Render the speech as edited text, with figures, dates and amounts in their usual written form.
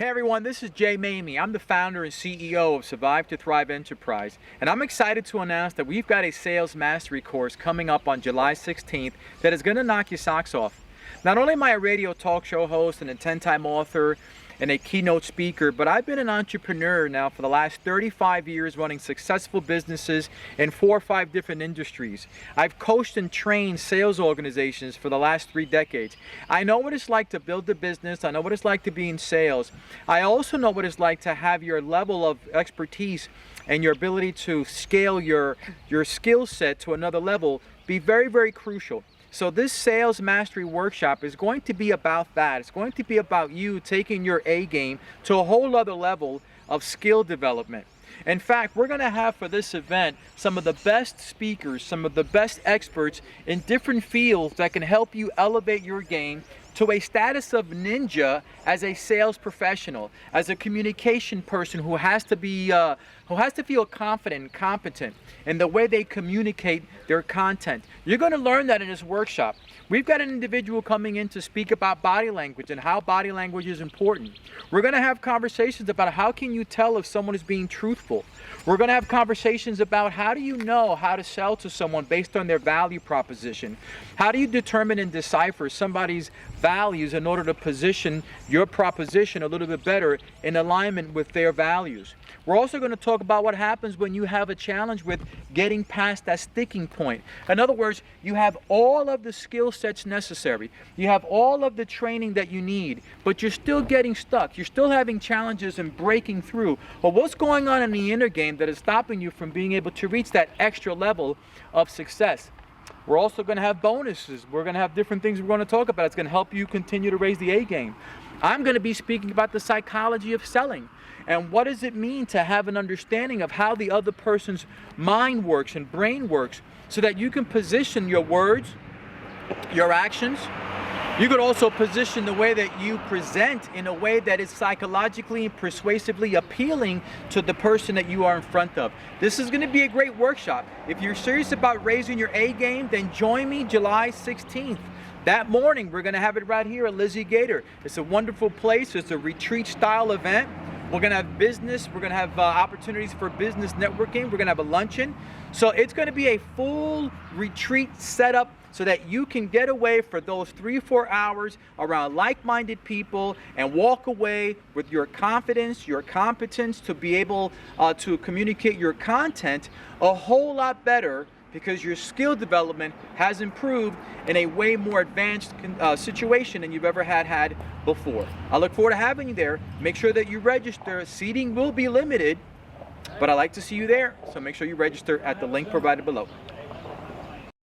Hey everyone, this is Jay Mamie. I'm the founder and CEO of Survive to Thrive Enterprise, and I'm excited to announce that we've got a sales mastery course coming up on July 16th that is going to knock your socks off. Not only am I a radio talk show host and a 10-time author and a keynote speaker, but I've been an entrepreneur now for the last 35 years running successful businesses in 4 or 5 different industries. I've coached and trained sales organizations for the last 3 decades. I know what it's like to build a business. I know what it's like to be in sales. I also know what it's like to have your level of expertise and your ability to scale your skill set to another level be very, very crucial. So this sales mastery workshop is going to be about that. It's going to be about you taking your A game to a whole other level of skill development. In fact, we're going to have for this event some of the best speakers, some of the best experts in different fields that can help you elevate your game to a status of ninja as a sales professional, as a communication person who has to feel confident and competent in the way they communicate their content. You're going to learn that in this workshop. We've got an individual coming in to speak about body language and how body language is important. We're going to have conversations about how can you tell if someone is being truthful. We're going to have conversations about how do you know how to sell to someone based on their value proposition. How do you determine and decipher somebody's values in order to position your proposition a little bit better in alignment with their values. We're also going to talk about what happens when you have a challenge with getting past that sticking point. In other words, you have all of the skill sets necessary. You have all of the training that you need, but you're still getting stuck. You're still having challenges and breaking through. Well, what's going on in the inner game that is stopping you from being able to reach that extra level of success? We're also going to have bonuses. We're going to have different things we're going to talk about. It's going to help you continue to raise the A game. I'm going to be speaking about the psychology of selling. And what does it mean to have an understanding of how the other person's mind works and brain works so that you can position your words, your actions. You could also position the way that you present in a way that is psychologically and persuasively appealing to the person that you are in front of. This is going to be a great workshop. If you're serious about raising your A game, then join me July 16th. That morning, we're going to have it right here at Lizzie Gator. It's a wonderful place. It's a retreat style event. We're going to have business. We're going to have opportunities for business networking. We're going to have a luncheon. So it's going to be a full retreat setup so that you can get away for those 3 or 4 hours around like-minded people and walk away with your confidence, your competence to be able to communicate your content a whole lot better, because your skill development has improved in a way more advanced situation than you've ever had before. I look forward to having you there. Make sure that you register. Seating will be limited, but I'd like to see you there, so make sure you register at the link provided below.